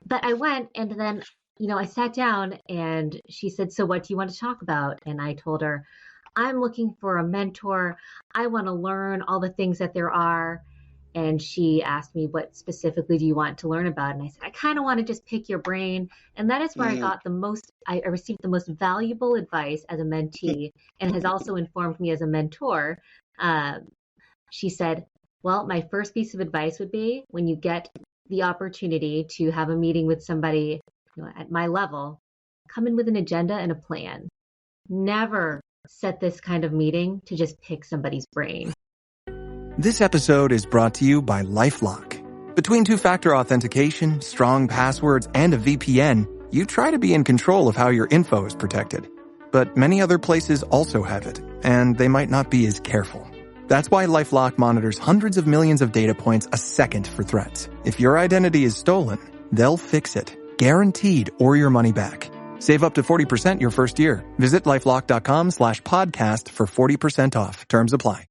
but I went, and then, I sat down and she said, "So what do you want to talk about?" And I told her, "I'm looking for a mentor. I want to learn all the things that there are." And she asked me, "What specifically do you want to learn about?" And I said, "I kind of want to just pick your brain." And that is where I received the most valuable advice as a mentee, and has also informed me as a mentor. She said, "Well, my first piece of advice would be, when you get the opportunity to have a meeting with somebody, at my level, come in with an agenda and a plan. Never set this kind of meeting to just pick somebody's brain." This episode is brought to you by LifeLock. Between two-factor authentication, strong passwords, and a VPN, you try to be in control of how your info is protected. But many other places also have it, and they might not be as careful. That's why LifeLock monitors hundreds of millions of data points a second for threats. If your identity is stolen, they'll fix it, guaranteed, or your money back. Save up to 40% your first year. Visit lifelock.com/podcast for 40% off. Terms apply.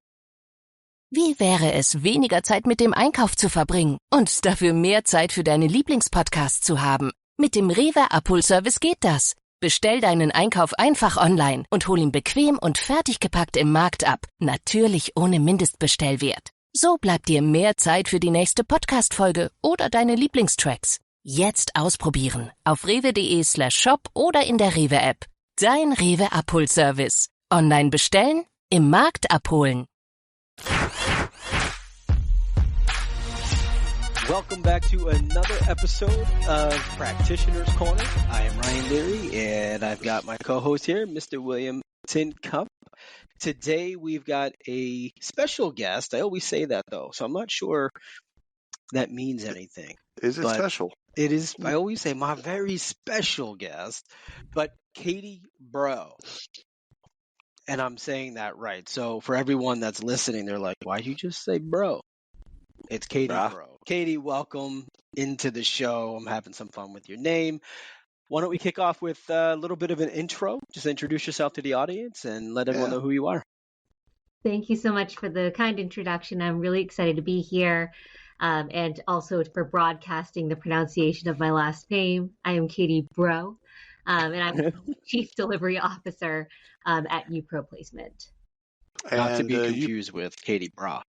Wie wäre es, weniger Zeit mit dem Einkauf zu verbringen und dafür mehr Zeit für deine Lieblingspodcasts zu haben? Mit dem Rewe Abholservice geht das. Bestell deinen Einkauf einfach online und hol ihn bequem und fertig gepackt im Markt ab. Natürlich ohne Mindestbestellwert. So bleibt dir mehr Zeit für die nächste Podcast-Folge oder deine Lieblingstracks. Jetzt ausprobieren. Auf rewe.de/shop oder in der Rewe-App. Dein Rewe Abholservice. Online bestellen, im Markt abholen. Welcome back to another episode of Practitioner's Corner. I am Ryan Leary, and I've got my co-host here, Mr. William Tincup. Today we've got a special guest. I always say that, though, so I'm not sure that means anything. Is it special? It is. I always say my very special guest, but Katie Breault. And I'm saying that right. So for everyone that's listening, they're like, "Why'd you just say bro?" It's Katie Breault. Katie, welcome into the show. I'm having some fun with your name. Why don't we kick off with a little bit of an intro? Just introduce yourself to the audience and let everyone know who you are. Thank you so much for the kind introduction. I'm really excited to be here, and also for broadcasting the pronunciation of my last name. I am Katie Breault, and I'm Chief Delivery Officer at YUPRO Placement. Not to be confused with Katie Breault.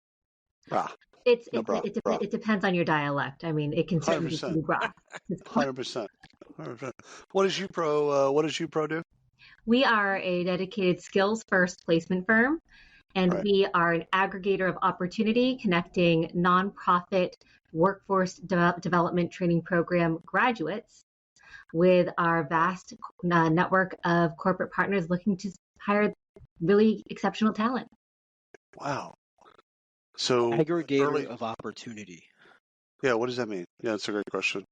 It depends on your dialect. I mean, it can certainly be bra. 100%. What does YUPRO do? We are a dedicated skills-first placement firm, and we are an aggregator of opportunity connecting nonprofit workforce development training program graduates with our vast network of corporate partners looking to hire really exceptional talent. Wow. So aggregator of opportunity. Yeah, what does that mean? Yeah, that's a great question.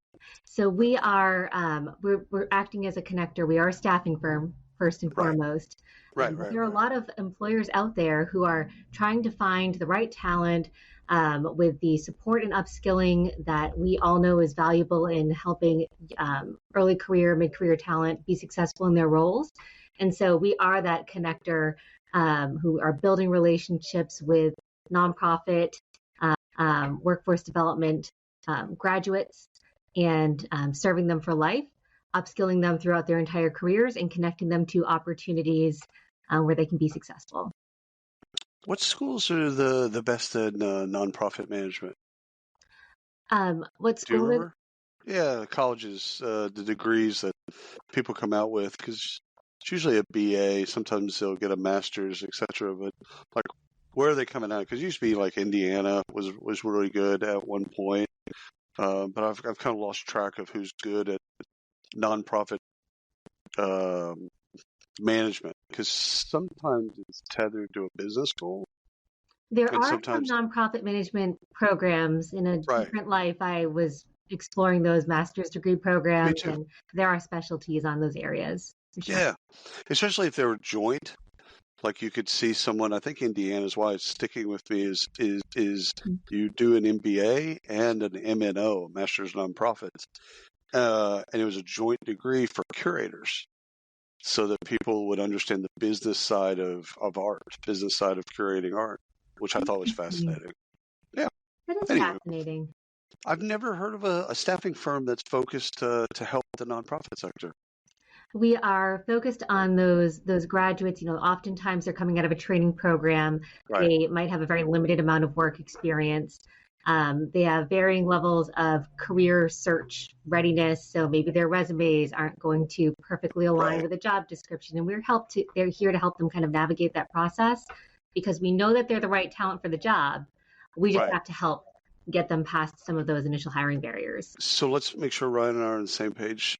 So we are we're acting as a connector. We are a staffing firm first and foremost. There are a lot of employers out there who are trying to find the right talent with the support and upskilling that we all know is valuable in helping early career, mid-career talent be successful in their roles. And so we are that connector who are building relationships with nonprofit workforce development graduates and serving them for life, upskilling them throughout their entire careers, and connecting them to opportunities where they can be successful. What schools are the best at nonprofit management? What school? Do you remember? Yeah, colleges, the degrees that people come out with, because it's usually a BA. Sometimes they'll get a master's, etc. But like, where are they coming out? Because it used to be like Indiana was really good at one point, but I've kind of lost track of who's good at nonprofit management, because sometimes it's tethered to a business goal. There are some nonprofit management programs. In a different life, I was exploring those master's degree programs, and there are specialties on those areas. Sure. Yeah, especially if they were joint. Like you could see someone, I think Indiana's why it's sticking with me is you do an MBA and an MNO, Master's Nonprofits, and it was a joint degree for curators, so that people would understand the business side of art, business side of curating art, which I thought was fascinating. Yeah, that is fascinating. I've never heard of a staffing firm that's focused to help the nonprofit sector. We are focused on those graduates. Oftentimes they're coming out of a training program. Right. They might have a very limited amount of work experience. They have varying levels of career search readiness. So maybe their resumes aren't going to perfectly align with a job description. And they're here to help them kind of navigate that process, because we know that they're the right talent for the job. We just have to help get them past some of those initial hiring barriers. So let's make sure Ryan and I are on the same page.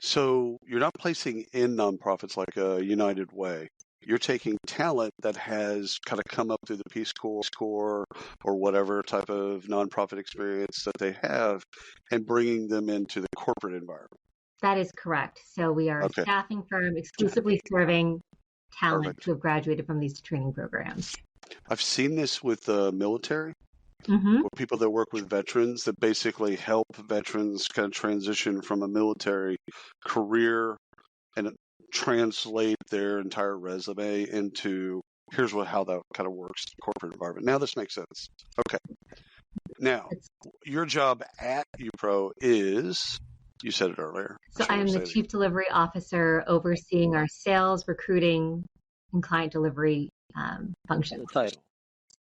So you're not placing in nonprofits like a United Way. You're taking talent that has kind of come up through the Peace Corps or whatever type of nonprofit experience that they have and bringing them into the corporate environment. That is correct. So we are a staffing firm exclusively serving talent who have graduated from these training programs. I've seen this with the military. Or people that work with veterans that basically help veterans kind of transition from a military career and translate their entire resume into here's how that kind of works in the corporate environment. Now this makes sense. Okay. Now, your job at YUPRO is, you said it earlier. So I am the Chief Delivery Officer overseeing our sales, recruiting, and client delivery functions. The title.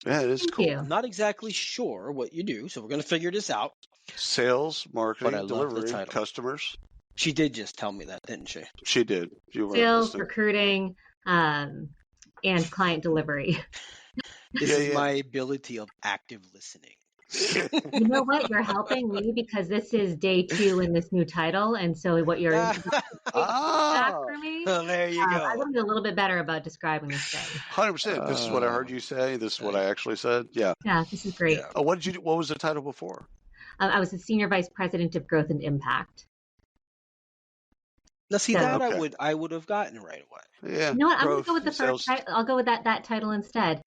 Yeah, it is cool. You. I'm not exactly sure what you do, so we're going to figure this out. Sales, marketing, delivery, the customers. She did just tell me that, didn't she? She did. You were sales, recruiting, and client delivery. This is my ability of active listening. You know what? You're helping me because this is day 2 in this new title, and so what you're back for me. Oh, there you go. I want to be a little bit better about describing this thing. 100%. This is what I heard you say. This is what I actually said. Yeah. Yeah, this is great. Yeah. What did you do? What was the title before? I was the Senior Vice President of Growth and Impact. Now, see, that I would have gotten right away. Yeah. You know what? I'm going to go with the first title. I'll go with that title instead.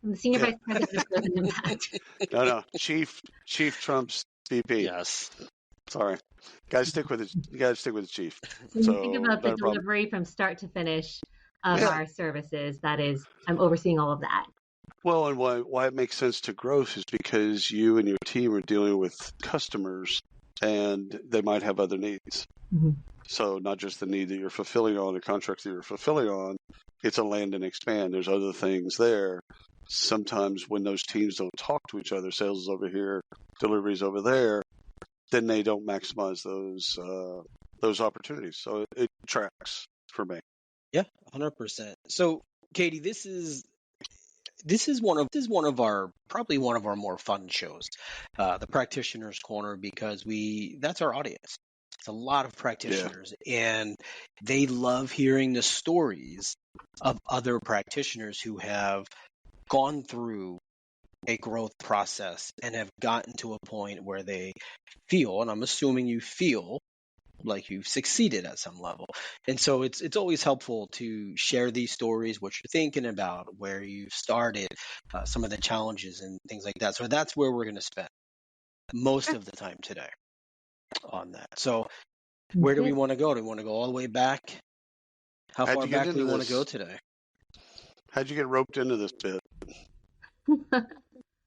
I'm the Senior Vice President of Growth and Impact. No. Chief Trump's VP. Yes. Sorry. Guys, stick with it. You got to stick with the chief. When you think about the delivery from start to finish of our services, I'm overseeing all of that. Well, and why it makes sense to growth is because you and your team are dealing with customers and they might have other needs. Mm-hmm. So not just the need that you're fulfilling on, the contracts that you're fulfilling on, it's a land and expand. There's other things there. Sometimes when those teams don't talk to each other, sales is over here, delivery is over there, then they don't maximize those opportunities. So it tracks for me. Yeah, 100%. So, Katie, this is one of our more fun shows, the Practitioners Corner, because that's our audience. It's a lot of practitioners, and they love hearing the stories of other practitioners who have gone through a growth process and have gotten to a point where they feel, and I'm assuming you feel, like you've succeeded at some level. And so it's always helpful to share these stories, what you're thinking about, where you've started, some of the challenges and things like that. So that's where we're going to spend most of the time today on that. So where do we want to go? Do we want to go all the way back? How far back do we want to go today? How'd you get roped into this bit?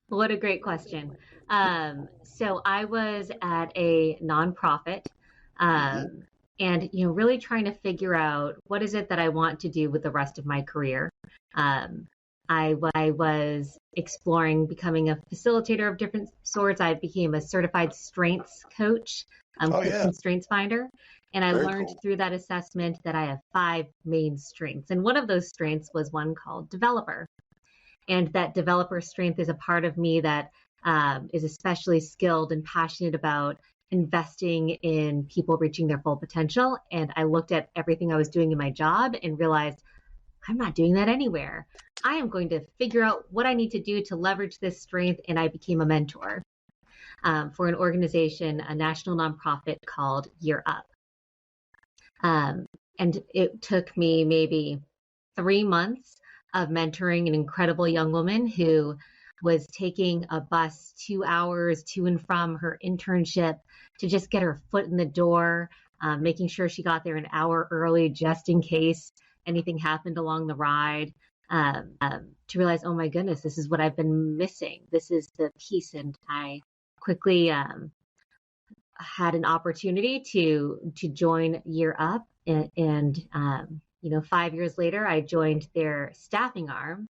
What a great question. So I was at a nonprofit and, really trying to figure out what is it that I want to do with the rest of my career. I was exploring becoming a facilitator of different sorts. I became a certified strengths coach, strengths finder. And I learned through that assessment that I have 5 main strengths. And one of those strengths was one called developer. And that developer strength is a part of me that is especially skilled and passionate about investing in people reaching their full potential. And I looked at everything I was doing in my job and realized I'm not doing that anywhere. I am going to figure out what I need to do to leverage this strength. And I became a mentor for an organization, a national nonprofit called YUPRO. And it took me maybe 3 months of mentoring an incredible young woman who was taking a bus 2 hours to and from her internship to just get her foot in the door, making sure she got there an hour early just in case anything happened along the ride, to realize, oh my goodness, this is what I've been missing. This is the piece. And I quickly had an opportunity to join Year Up, and 5 years later, I joined their staffing arm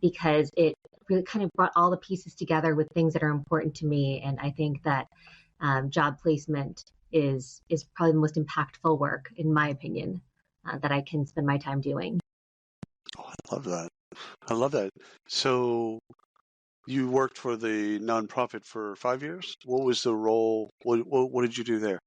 because it really kind of brought all the pieces together with things that are important to me. And I think that job placement is probably the most impactful work, in my opinion, that I can spend my time doing. Oh, I love that. I love that. So you worked for the nonprofit for 5 years. What was the role? What did you do there?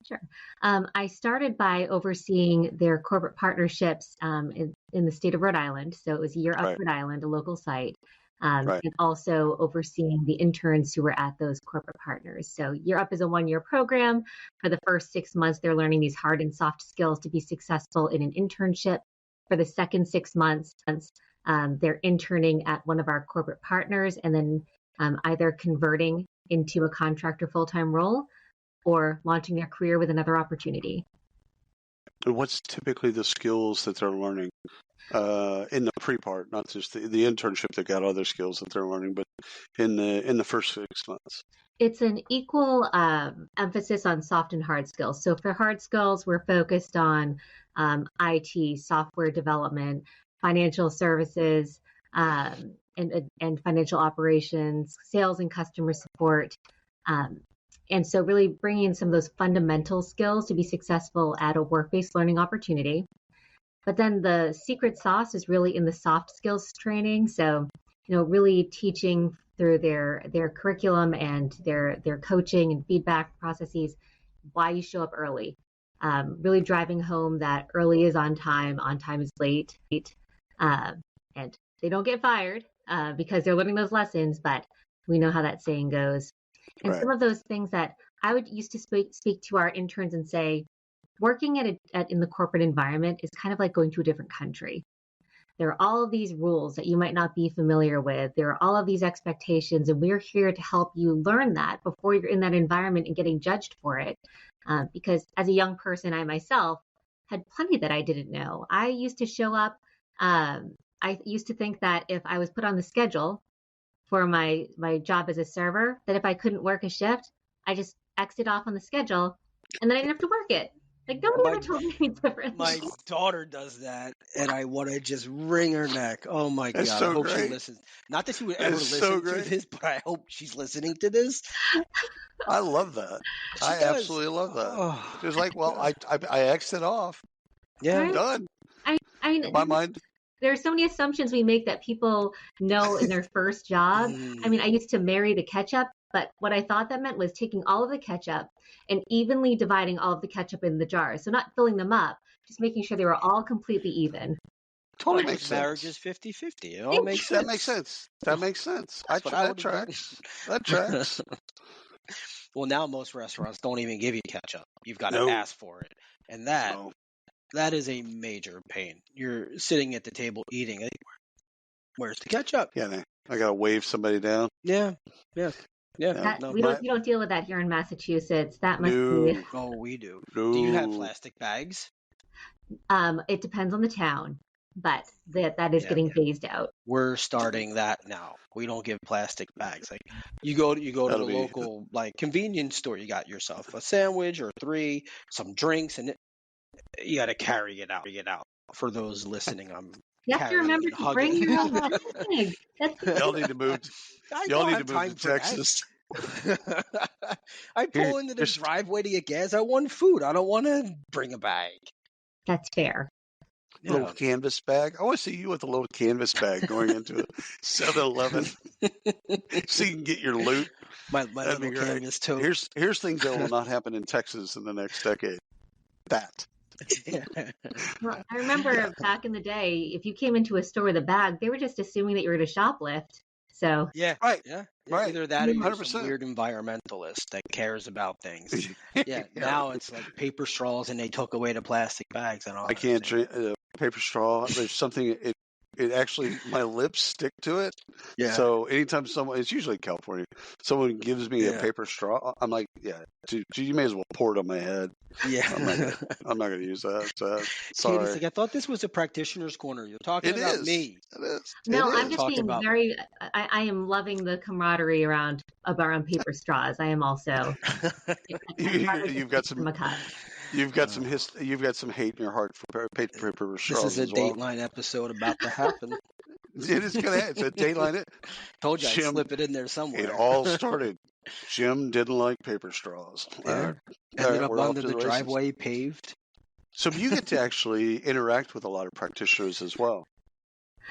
Sure. I started by overseeing their corporate partnerships in the state of Rhode Island. So it was Year Up Right. Rhode Island, a local site, Right. and also overseeing the interns who were at those corporate partners. So Year Up is a 1-year program. For the first 6 months, they're learning these hard and soft skills to be successful in an internship. For the second 6 months, they're interning at one of our corporate partners and then either converting into a contract or full-time role, or launching their career with another opportunity. And what's typically the skills that they're learning in the pre-part, not just the internship? They got other skills that they're learning, but in the first 6 months. It's an equal emphasis on soft and hard skills. So for hard skills, we're focused on IT, software development, financial services, and financial operations, sales and customer support. And so really bringing some of those fundamental skills to be successful at a work-based learning opportunity. But then the secret sauce is really in the soft skills training. So, really teaching through their curriculum and their coaching and feedback processes why you show up early. Really driving home that early is on time is late. And they don't get fired because they're learning those lessons, but we know how that saying goes. And Right. some of those things that I would used to speak to our interns and say, working in the corporate environment is kind of like going to a different country. There are all of these rules that you might not be familiar with. There are all of these expectations, and we're here to help you learn that before you're in that environment and getting judged for it. Because as a young person, I myself had plenty that I didn't know. I used to show up. I used to think that if I was put on the schedule for my job as a server, that if I couldn't work a shift, I just exit off on the schedule and then I didn't have to work it. Like nobody ever told me any different. My daughter does that, and I want to just wring her neck. Oh my That's God! so I hope great. she listens. Not that she would ever That's so listen to great. this, but I hope she's listening to this. I love that. She I does. absolutely love that. Oh, It's like, well, I exit off. yeah. Right? Done. I mean, In my mind. there are so many assumptions we make that people know in their first job. I mean, I used to marry the ketchup, but what I thought that meant was taking all of the ketchup and evenly dividing all of the ketchup in the jars. So not filling them up, just making sure they were all completely even. Totally Well, makes marriage sense. is 50-50. It all makes sense. That makes sense. That makes sense. That's what I That would have done. tracks. That tracks. Well, now most restaurants don't even give you ketchup. You've got No. to ask for it, and that No. that is a major pain. You're sitting at the table eating. Like, where's the ketchup? Yeah, I gotta wave somebody down. Yeah. Yeah. No. We don't deal with that here in Massachusetts. That must No. be. Oh, we do. No. Do you have plastic bags? It depends on the town, but that is getting phased out. We're starting that now. We don't give plastic bags. Like you go to the local like convenience store. You got yourself a sandwich or 3, some drinks, and you got to carry it out. For those listening, You have to remember to bring your own bag. Y'all need to move. Y'all need to move to Texas. I pull into the driveway to get gas. I want food. I don't want to bring a bag. That's fair. Little canvas bag. I want to see you with a little canvas bag going into a 7-Eleven so you can get your loot. My little canvas tote. Here's things that will not happen in Texas in the next decade. That. Well, I remember back in the day, if you came into a store with a bag, they were just assuming that you were at a shoplift. So right. Either that or you're 100%. some weird environmentalist that cares about things. Now it's like paper straws, and they took away the plastic bags and all. I can't drink paper straw. There's something. my lips stick to it. Yeah. So anytime it's usually California, someone gives me a Yeah. paper straw, I'm like, yeah, dude, you may as well pour it on my head. Yeah. I'm not gonna use that. Katie's Sorry. like, I thought this was a practitioner's corner. You're talking It about is. me. It is. No, It I'm is. just Talking being about very, I am loving the camaraderie around paper straws. I am also, I'd rather just You've take got some. from a cup. You've got some hate in your heart for paper this straws is a as well. Dateline episode about to happen. It is gonna. It's a Dateline. Told you I'd Jim, slip it in there somewhere. it all started. Jim didn't like paper straws. Yeah. All Ended right, up we're off under to the the races. driveway paved. So you get to actually interact with a lot of practitioners as well.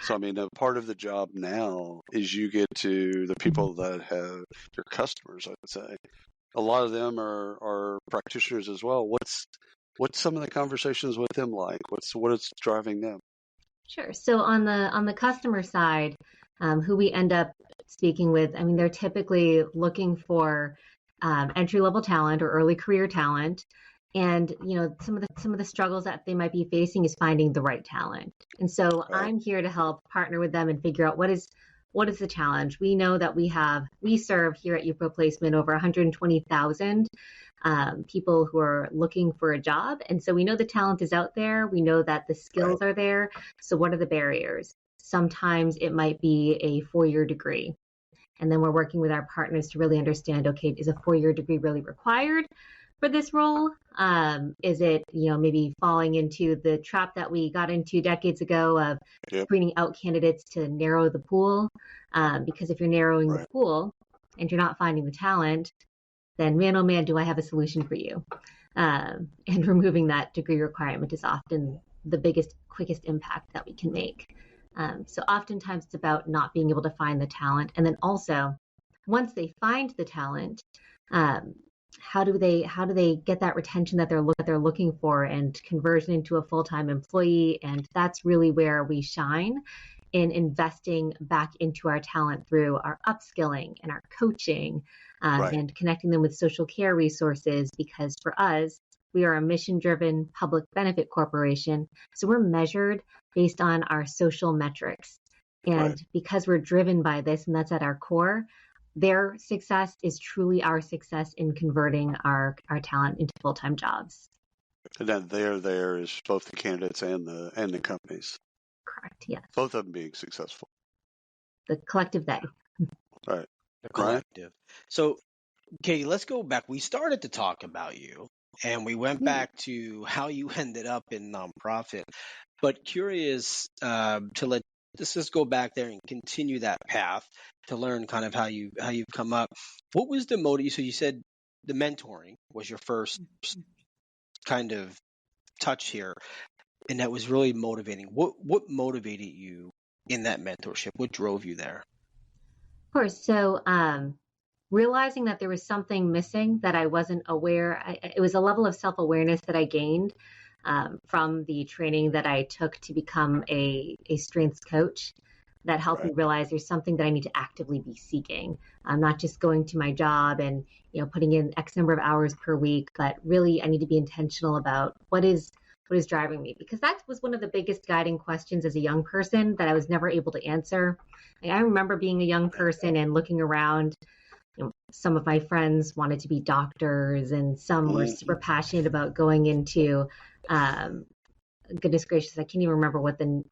So I mean, a part of the job now is you get to the people that have your customers. I would say a lot of them are practitioners as well. What's some of the conversations with them like? What is driving them? Sure. So on the customer side, who we end up speaking with, I mean, they're typically looking for entry level talent or early career talent, and some of the struggles that they might be facing is finding the right talent. And so Right. I'm here to help partner with them and figure out what is the challenge. We know that we serve here at YUPRO Placement over 120,000 people who are looking for a job. And so we know the talent is out there. We know that the skills are there. So what are the barriers? Sometimes it might be a 4-year degree. And then we're working with our partners to really understand, okay, is a 4-year degree really required for this role? Is it, maybe falling into the trap that we got into decades ago of screening out candidates to narrow the pool? Because if you're narrowing the pool and you're not finding the talent, then man, oh man, do I have a solution for you. And removing that degree requirement is often the biggest, quickest impact that we can make. So oftentimes it's about not being able to find the talent. And then also, once they find the talent, how do they get that retention that they're looking for and conversion into a full-time employee? And that's really where we shine in investing back into our talent through our upskilling and our coaching, and connecting them with social care resources, because for us, we are a mission-driven public benefit corporation. So we're measured based on our social metrics. And because we're driven by this, and that's at our core, their success is truly our success in converting our talent into full-time jobs. And then there is both the candidates and the companies. Correct, yes. Both of them being successful. The collective they. Right. The collective. So, Katie, let's go back. We started to talk about you, and we went back to how you ended up in nonprofit. But curious let's just go back there and continue that path to learn kind of how you've come up. What was the motive? So you said the mentoring was your first kind of touch here, and that was really motivating. What motivated you in that mentorship? What drove you there? Of course. So realizing that there was something missing that I wasn't aware, it was a level of self-awareness that I gained from the training that I took to become a strengths coach that helped me realize there's something that I need to actively be seeking. I'm not just going to my job and putting in X number of hours per week, but really I need to be intentional about what is driving me, because that was one of the biggest guiding questions as a young person that I was never able to answer. I remember being a young person and looking around. Some of my friends wanted to be doctors, and some were super passionate about going into, goodness gracious, I can't even remember what the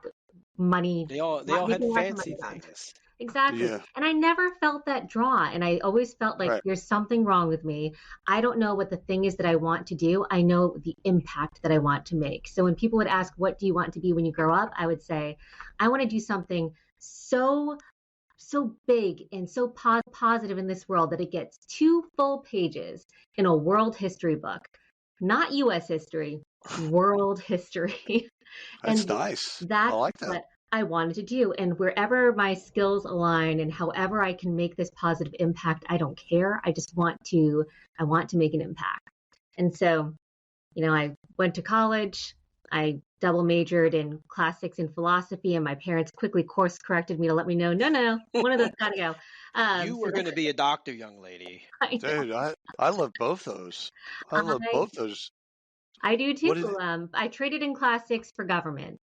money. They all had fancy things. Exactly. Yeah. And I never felt that draw. And I always felt like there's something wrong with me. I don't know what the thing is that I want to do. I know the impact that I want to make. So when people would ask, what do you want to be when you grow up? I would say, I want to do something so big and so positive in this world that it gets 2 full pages in a world history book, not U.S. history, world history. That's nice. That's I like that. what I wanted to do. And wherever my skills align and however I can make this positive impact, I don't care. I just want to make an impact. And so, I went to college. I double majored in classics and philosophy, and my parents quickly course corrected me to let me know, no, one of those got to go. You were going to be a doctor, young lady. Dude, I love both those. I love both those. I do too. I traded in classics for government.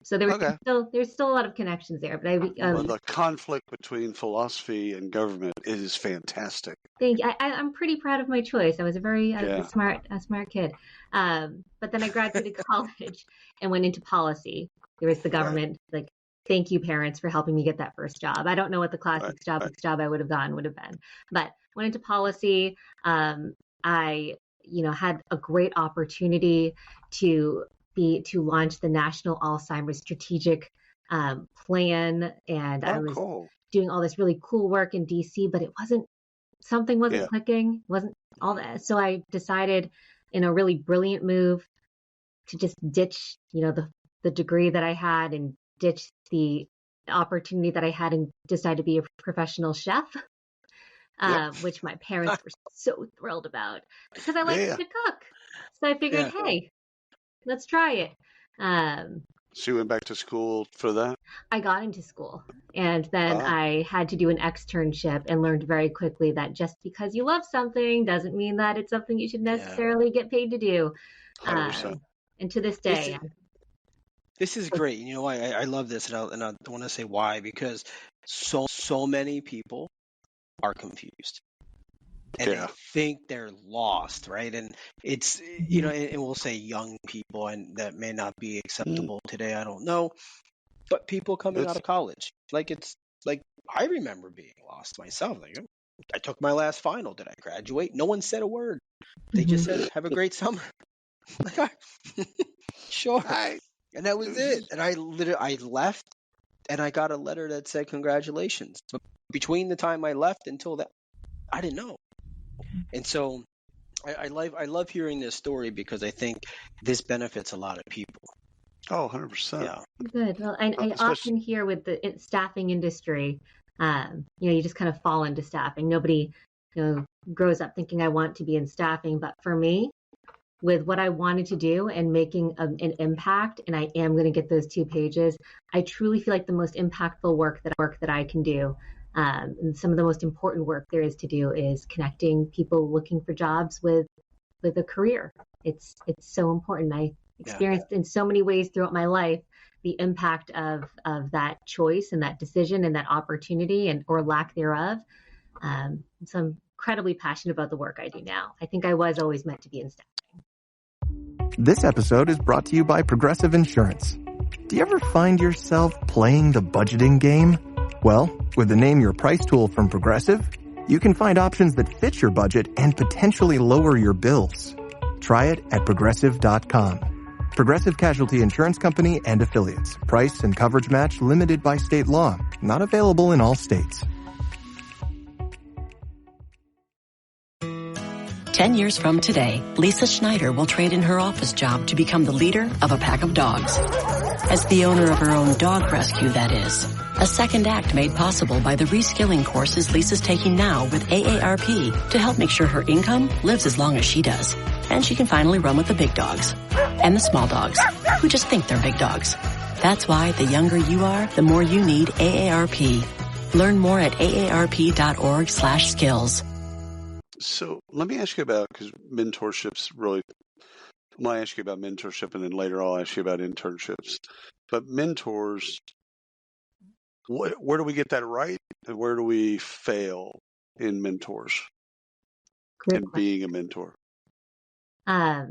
So Okay. there's still a lot of connections there. But Well, the conflict between philosophy and government is fantastic. I'm pretty proud of my choice. I was a smart kid. But then I graduated college and went into policy. There was the government, like, thank you, parents, for helping me get that first job. I don't know what the classic job I would have gotten would have been, but went into policy. I, had a great opportunity to launch the National Alzheimer's Strategic Plan, and I was doing all this really cool work in DC, but something wasn't clicking, wasn't all that. So I decided, in a really brilliant move, to just ditch, the degree that I had and ditch the opportunity that I had and decide to be a professional chef, which my parents were so thrilled about because I like to cook. So I figured, hey, let's try it. So you went back to school for that? I got into school, and then I had to do an externship and learned very quickly that just because you love something doesn't mean that it's something you should necessarily get paid to do. 100%. And to this day, this is great. You know, I love this, and I want to say why, because so many people are confused. And they think they're lost, right? And it's, and we'll say young people, and that may not be acceptable today, I don't know. But people coming out of college, it's like, I remember being lost myself. Like, I took my last final. Did I graduate? No one said a word. They just said, have a great summer. Like, sure. And that was it. And I left, and I got a letter that said, congratulations. But between the time I left until that, I didn't know. And so I love hearing this story, because I think this benefits a lot of people. Oh, 100%. Yeah. Good. Well, I often hear with the staffing industry, you just kind of fall into staffing. Nobody, grows up thinking I want to be in staffing. But for me, with what I wanted to do and making an impact, and I am going to get those 2 pages, I truly feel like the most impactful work that I can do, and some of the most important work there is to do, is connecting people looking for jobs with a career. It's so important. I experienced in so many ways throughout my life the impact of that choice and that decision and that opportunity or lack thereof. So I'm incredibly passionate about the work I do now. I think I was always meant to be in staffing. This episode is brought to you by Progressive Insurance. Do you ever find yourself playing the budgeting game? Well, with the Name Your Price tool from Progressive, you can find options that fit your budget and potentially lower your bills. Try it at Progressive.com. Progressive Casualty Insurance Company and Affiliates. Price and coverage match limited by state law. Not available in all states. 10 years from today, Lisa Schneider will trade in her office job to become the leader of a pack of dogs. As the owner of her own dog rescue, that is. A second act made possible by the reskilling courses Lisa's taking now with AARP to help make sure her income lives as long as she does. And she can finally run with the big dogs. And the small dogs, who just think they're big dogs. That's why the younger you are, the more you need AARP. Learn more at aarp.org/skills. So let me ask you about, because mentorship's really, I'm going to ask you about mentorship, and then later I'll ask you about internships. But mentors, where do we get that right? And where do we fail in mentors and being a mentor? I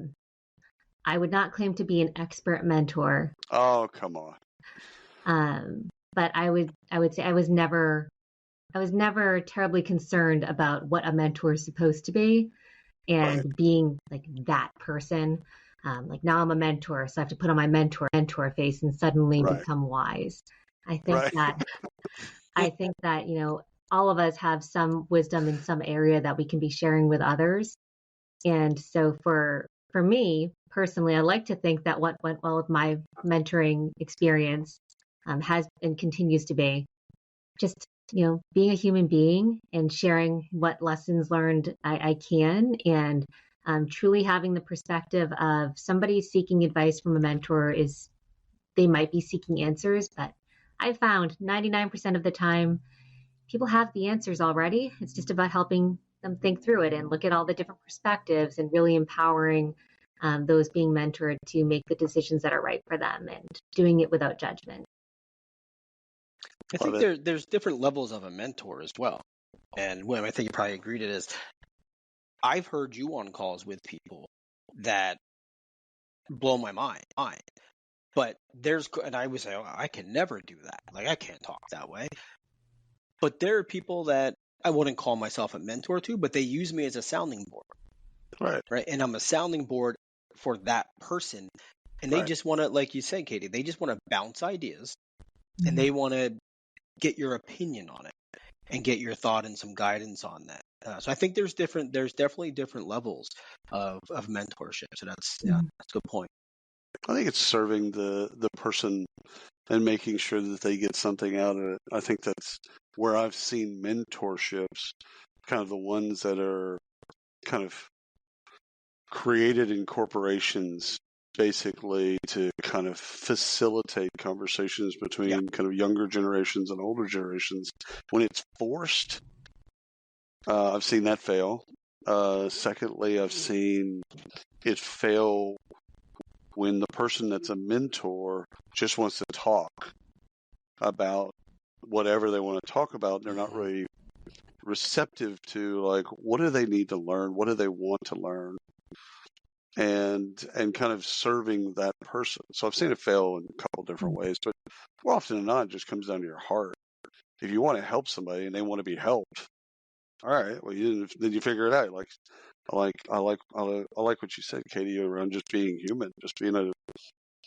would not claim to be an expert mentor. Oh, come on. But I would say I was never terribly concerned about what a mentor is supposed to be, and being like that person. Like, now I'm a mentor, so I have to put on my mentor face and suddenly become wise. I think that all of us have some wisdom in some area that we can be sharing with others. And so for me personally, I like to think that what went well with my mentoring experience has and continues to be just being a human being and sharing what lessons learned I can, and truly having the perspective of somebody seeking advice from a mentor is, they might be seeking answers, but I found 99% of the time people have the answers already. It's just about helping them think through it and look at all the different perspectives and really empowering those being mentored to make the decisions that are right for them and doing it without judgment. I think there's different levels of a mentor as well. And what I think you probably agreed it is, I've heard you on calls with people that blow my mind. But and I would say, oh, I can never do that. Like, I can't talk that way. But there are people that I wouldn't call myself a mentor to, but they use me as a sounding board. Right. And I'm a sounding board for that person. And they just want to, like you said, Katie, they just want to bounce ideas and they want to get your opinion on it and get your thought and some guidance on that. So I think there's definitely different levels of mentorship. So that's a good point. I think it's serving the person and making sure that they get something out of it. I think that's where I've seen mentorships, kind of the ones that are kind of created in corporations, basically to kind of facilitate conversations between kind of younger generations and older generations. When it's forced, I've seen that fail. Secondly, I've seen it fail when the person that's a mentor just wants to talk about whatever they want to talk about. They're not really receptive to, like, what do they need to learn? What do they want to learn? And kind of serving that person. So I've seen it fail in a couple different ways, but more often than not, it just comes down to your heart. If you want to help somebody and they want to be helped, all right, well, then you figure it out. Like, I like what you said, Katie, around just being human, just being a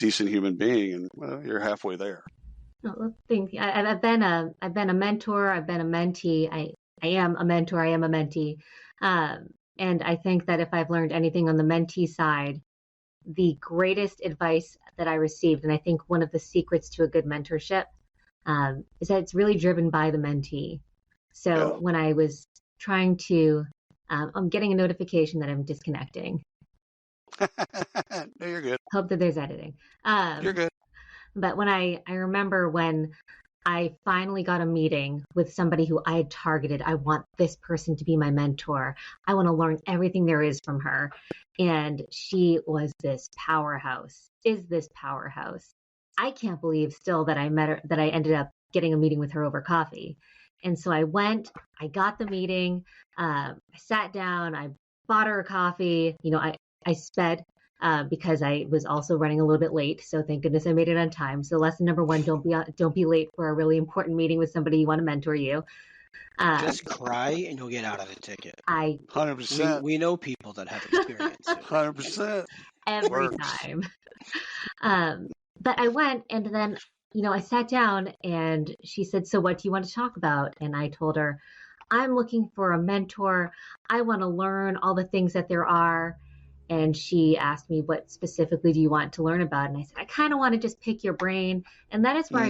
decent human being, and well, you're halfway there. Well, thank you. I've been a mentor. I've been a mentee. I am a mentor. I am a mentee. And I think that if I've learned anything on the mentee side, the greatest advice that I received, and I think one of the secrets to a good mentorship, is that it's really driven by the mentee. So when I was trying to, I'm getting a notification that I'm disconnecting. No, you're good. Hope that there's editing. You're good. But when I remember when I finally got a meeting with somebody who I had targeted. I want this person to be my mentor. I want to learn everything there is from her. And she was this powerhouse, is this powerhouse. I can't believe still that I met her, that I ended up getting a meeting with her over coffee. And so I went, I got the meeting, I sat down, I bought her a coffee. You know, I sped because I was also running a little bit late. So thank goodness I made it on time. So lesson number one, don't be late for a really important meeting with somebody you want to mentor you. Just cry and you'll get out of the ticket. 100%. We know people that have experience. 100%. Every time. But I went and then, you know, I sat down and she said, so what do you want to talk about? And I told her, I'm looking for a mentor. I want to learn all the things that there are. And she asked me, what specifically do you want to learn about? And I said, I kind of want to just pick your brain. And that is where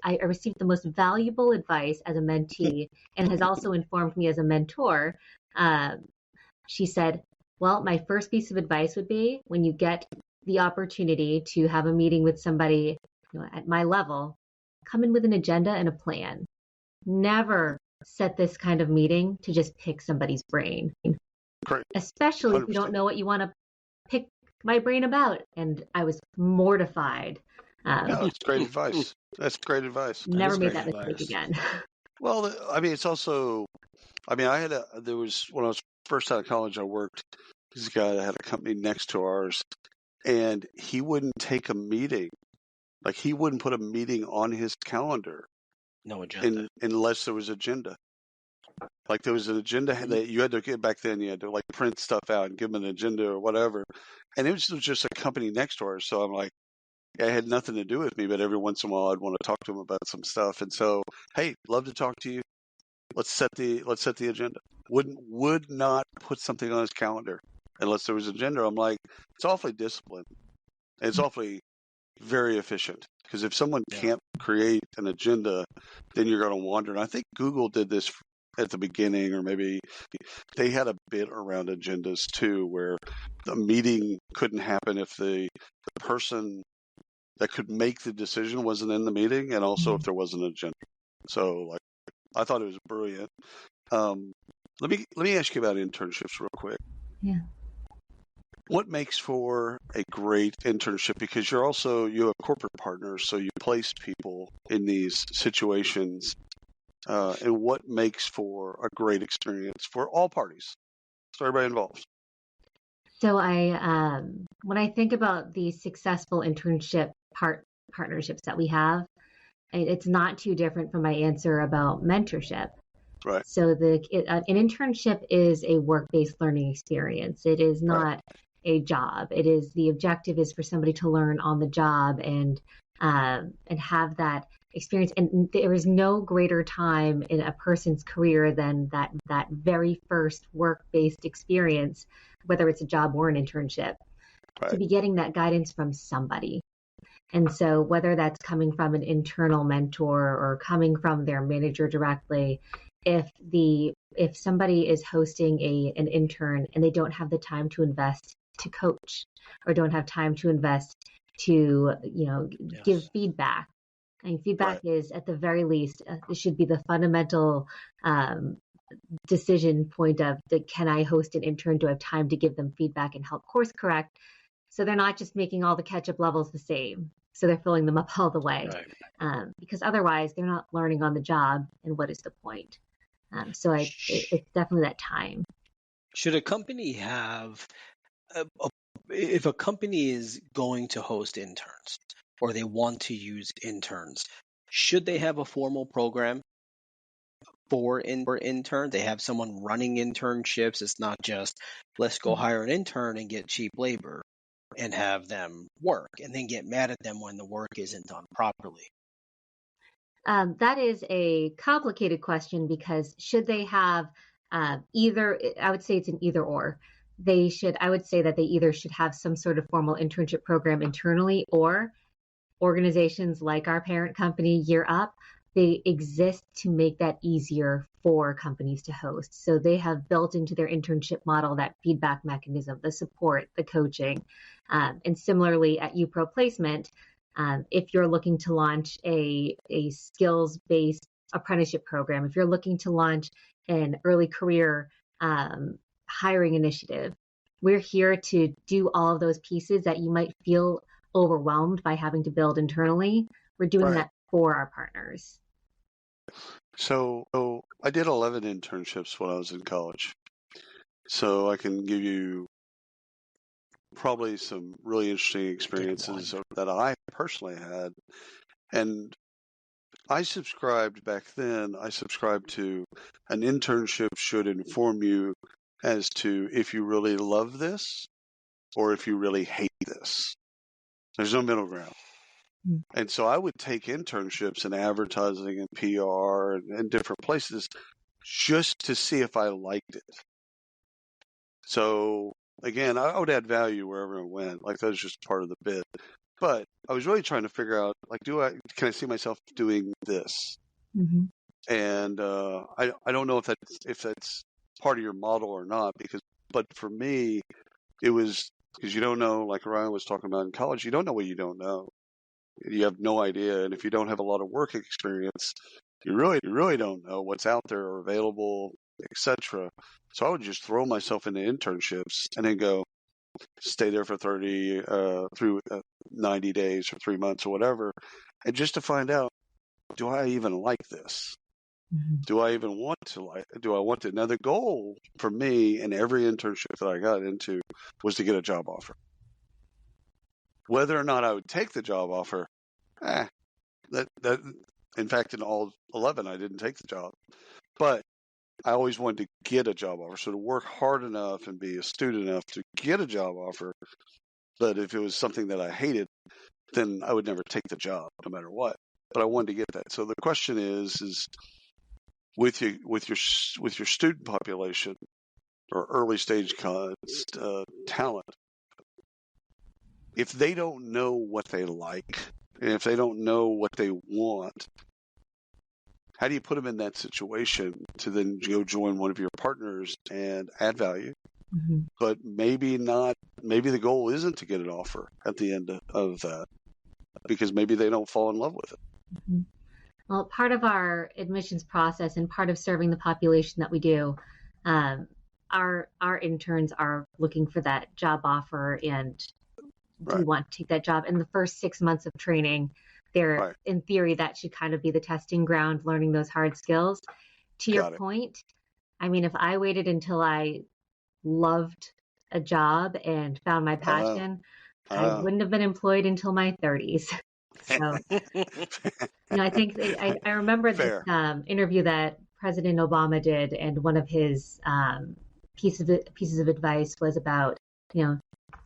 I received the most valuable advice as a mentee and has also informed me as a mentor. She said, well, my first piece of advice would be when you get the opportunity to have a meeting with somebody, you know, at my level, come in with an agenda and a plan. Never set this kind of meeting to just pick somebody's brain. Great. Especially 100%. If you don't know what you want to pick my brain about. And I was mortified. No, it's great advice. That's great advice. Never made that mistake again. Well, I mean, it's also, I mean, when I was first out of college, I worked, this guy that had a company next to ours, and he wouldn't take a meeting. Like, he wouldn't put a meeting on his calendar. No agenda. Unless there was agenda. Like, there was an agenda that you had to get back then. You had to, like, print stuff out and give them an agenda or whatever. And it was just a company next to ours. So I'm like, it had nothing to do with me, but every once in a while I'd want to talk to him about some stuff. And so, hey, love to talk to you. Let's set the agenda. Would not put something on his calendar unless there was an agenda. I'm like, it's awfully disciplined. And it's awfully very efficient. Because if someone can't create an agenda, then you're going to wander. And I think Google did this at the beginning, or maybe they had a bit around agendas too, where the meeting couldn't happen if the person that could make the decision wasn't in the meeting, and also if there wasn't an agenda. So, like, I thought it was brilliant. Let me ask you about internships real quick. Yeah. What makes for a great internship? Because you have corporate partners, so you place people in these situations. And what makes for a great experience for all parties, so everybody involved? So when I think about the successful internship partnerships that we have, it's not too different from my answer about mentorship. Right. So an internship is a work-based learning experience. It is not a job. The objective is for somebody to learn on the job and have that experience. And there is no greater time in a person's career than that very first work-based experience, whether it's a job or an internship, to be getting that guidance from somebody. And so whether that's coming from an internal mentor or coming from their manager directly, if somebody is hosting an intern and they don't have the time to invest to coach or don't have time to invest to give feedback. I mean, feedback is at the very least it should be the fundamental decision point of can I host an intern? Do I have time to give them feedback and help course correct? So they're not just making all the catch-up levels the same. So they're filling them up all the way, because otherwise they're not learning on the job. And what is the point? So it's definitely that time. Should a company have, if a company is going to host interns or they want to use interns, should they have a formal program for interns? They have someone running internships. It's not just let's go hire an intern and get cheap labor and have them work and then get mad at them when the work isn't done properly. That is a complicated question because should they have either, I would say it's an either or. I would say that they either should have some sort of formal internship program internally, or organizations like our parent company, YUPRO, they exist to make that easier for companies to host. So they have built into their internship model that feedback mechanism, the support, the coaching. And similarly at YUPRO Placement, if you're looking to launch a skills-based apprenticeship program, if you're looking to launch an early career hiring initiative, we're here to do all of those pieces that you might feel overwhelmed by having to build internally. We're doing that for our partners. So I did 11 internships when I was in college. So I can give you probably some really interesting experiences that I personally had. And I subscribed back then, to an internship should inform you as to if you really love this or if you really hate this. There's no middle ground. And so I would take internships in advertising and PR and different places just to see if I liked it. So again, I would add value wherever I went. Like that was just part of the bid. But I was really trying to figure out, like, can I see myself doing this? Mm-hmm. And I don't know if that's part of your model or not, but for me, it was because you don't know, like Ryan was talking about in college, you don't know what you don't know. You have no idea, and if you don't have a lot of work experience, you really don't know what's out there or available, etc. So I would just throw myself into internships and then go stay there for 90 days or 3 months or whatever, and just to find out, do I even like this? Mm-hmm. Do I even want to do I want to? Now the goal for me in every internship that I got into was to get a job offer. Whether or not I would take the job offer, that in fact in all 11 I didn't take the job, but I always wanted to get a job offer. So to work hard enough and be astute enough to get a job offer, but if it was something that I hated, then I would never take the job no matter what. But I wanted to get that. So the question is with your student population or early stage talent, if they don't know what they like, and if they don't know what they want, how do you put them in that situation to then go join one of your partners and add value? Mm-hmm. But maybe not. Maybe the goal isn't to get an offer at the end of that, because maybe they don't fall in love with it. Mm-hmm. Well, part of our admissions process and part of serving the population that we do, our interns are looking for that job offer and do Right. want to take that job. In the first 6 months of training, Right. in theory, that should kind of be the testing ground, learning those hard skills. To your Got it. point, I mean, if I waited until I loved a job and found my I know. passion, I I know. wouldn't have been employed until my 30s. So, I think I remember this Fair. interview that President Obama did, and one of his pieces of advice was about,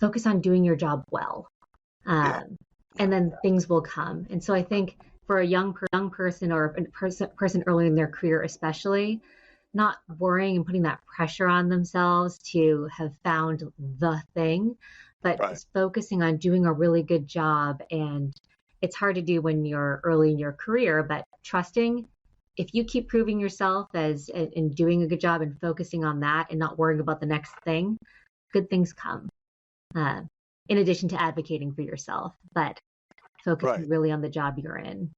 focus on doing your job well, Yeah. and then things will come. And so I think for a young person or a person early in their career, especially, not worrying and putting that pressure on themselves to have found the thing, but Right. just focusing on doing a really good job. And it's hard to do when you're early in your career, but trusting, if you keep proving yourself as in doing a good job and focusing on that and not worrying about the next thing, good things come. In addition to advocating for yourself, but focusing Right. really on the job you're in.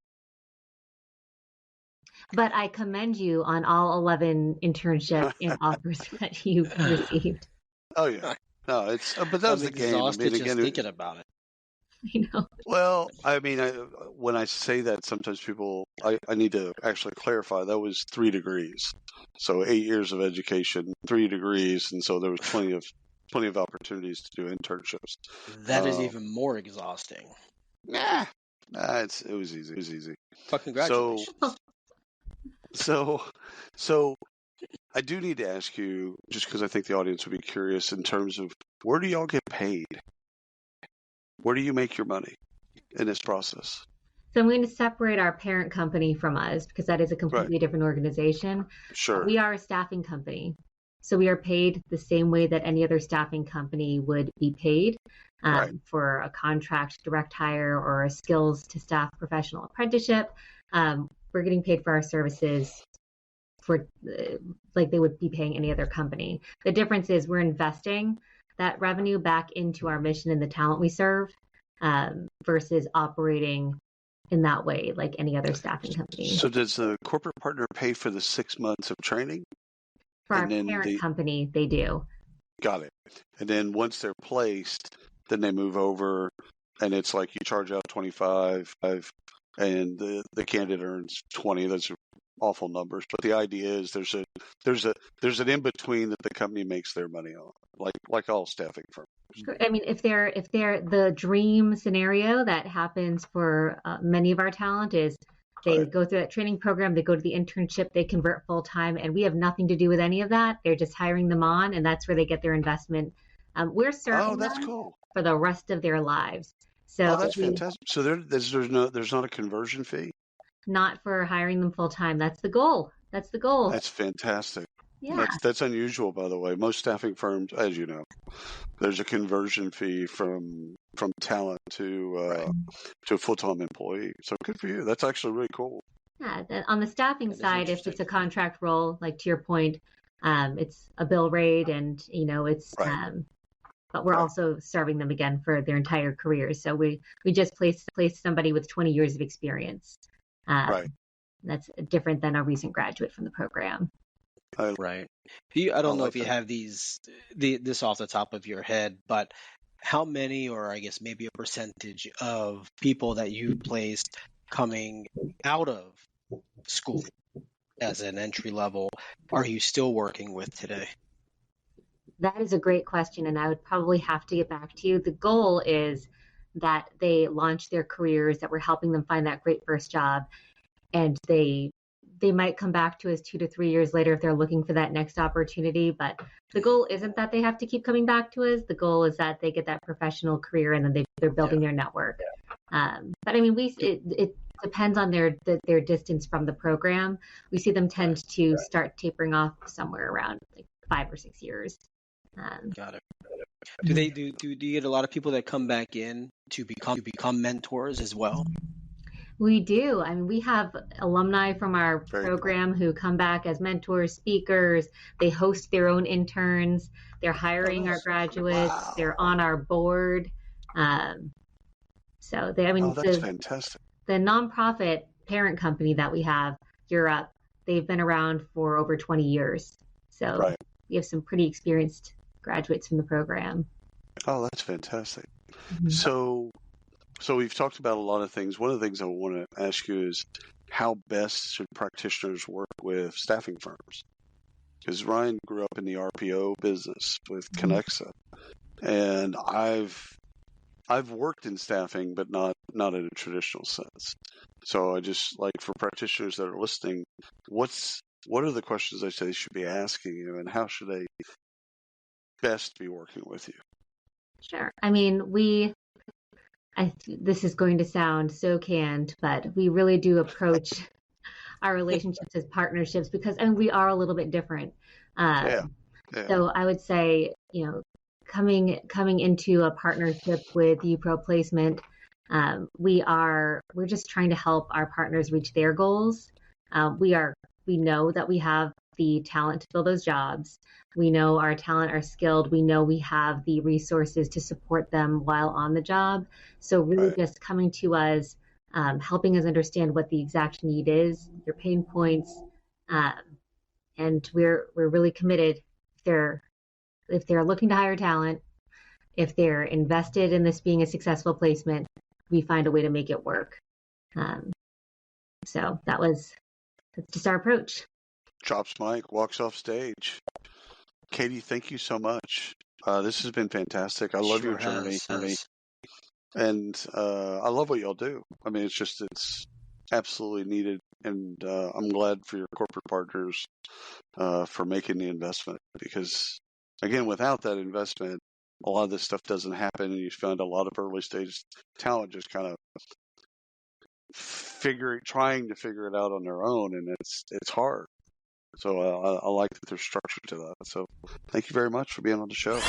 But I commend you on all 11 internship and offers that you received. Oh yeah. No, it's but that was the game. I exhausted mean, just again, thinking about it. well, I mean, when I say that, sometimes people, I need to actually clarify. That was 3 degrees, so 8 years of education, 3 degrees, and so there was plenty of opportunities to do internships. That is even more exhausting. Nah, it was easy. It was easy. But congratulations. So I do need to ask you, just because I think the audience would be curious, in terms of where do y'all get paid? Where do you make your money in this process? So I'm going to separate our parent company from us because that is a completely different organization. Sure. We are a staffing company. So we are paid the same way that any other staffing company would be paid for a contract direct hire or a skills to staff professional apprenticeship. We're getting paid for our services for like they would be paying any other company. The difference is we're investing that revenue back into our mission and the talent we serve versus operating in that way like any other staffing company. So does the corporate partner pay for the 6 months of training? For our parent company, they do. Got it. And then once they're placed, then they move over, and it's like you charge out 25, and the candidate earns 20. Those are awful numbers, but the idea is there's an in between that the company makes their money on, like all staffing firms. I mean, if they're the dream scenario that happens for many of our talent is they go through that training program, they go to the internship, they convert full time, and we have nothing to do with any of that. They're just hiring them on, and that's where they get their investment. We're serving them cool. for the rest of their lives. So that's fantastic. So there's not a conversion fee? Not for hiring them full time. That's the goal. That's fantastic. Yeah. That's unusual, by the way. Most staffing firms, as you know, there's a conversion fee from talent to a full-time employee. So good for you. That's actually really cool. Yeah. On the staffing side, if it's a contract role, like to your point, it's a bill rate, and it's. But we're also serving them again for their entire careers. So we just placed somebody with 20 years of experience. That's different than a recent graduate from the program. Right. I don't know if you have this off the top of your head, but how many, or I guess maybe a percentage of people that you placed coming out of school as an entry level are you still working with today? That is a great question, and I would probably have to get back to you. The goal is that they launch their careers, that we're helping them find that great first job, and they might come back to us 2 to 3 years later if they're looking for that next opportunity. But the goal isn't that they have to keep coming back to us. The goal is that they get that professional career, and then they're building their network. But I mean, it depends on their distance from the program. We see them tend to start tapering off somewhere around like 5 or 6 years. Got it. Do you get a lot of people that come back in to become mentors as well? We do. I mean, we have alumni from our program who come back as mentors, speakers. They host their own interns. They're hiring our graduates. Wow. They're on our board. So that's fantastic. The nonprofit parent company that we have, Europe, they've been around for over 20 years. So we have some pretty experienced graduates from the program. Oh, that's fantastic. Mm-hmm. So we've talked about a lot of things. One of the things I want to ask you is how best should practitioners work with staffing firms? Because Ryan grew up in the RPO business with Connexa, and I've worked in staffing, but not in a traditional sense. So I just like, for practitioners that are listening, what are the questions they should be asking you, and how should they best be working with you? Sure. I mean, this is going to sound so canned, but we really do approach our relationships as partnerships because, and we are a little bit different. Yeah. So I would say, coming into a partnership with YUPRO placement, we're just trying to help our partners reach their goals. We know that we have the talent to fill those jobs. We know our talent are skilled. We know we have the resources to support them while on the job. So really just coming to us, helping us understand what the exact need is, your pain points, and we're really committed. If they're looking to hire talent, if they're invested in this being a successful placement, we find a way to make it work. So that's just our approach. Drops mic, walks off stage. Katie, thank you so much. This has been fantastic. I love your journey. And I love what y'all do. I mean, it's absolutely needed. And I'm glad for your corporate partners for making the investment, because, again, without that investment, a lot of this stuff doesn't happen, and you find a lot of early stage talent just kind of trying to figure it out on their own, and it's hard. So I like that there's structure to that. So thank you very much for being on the show.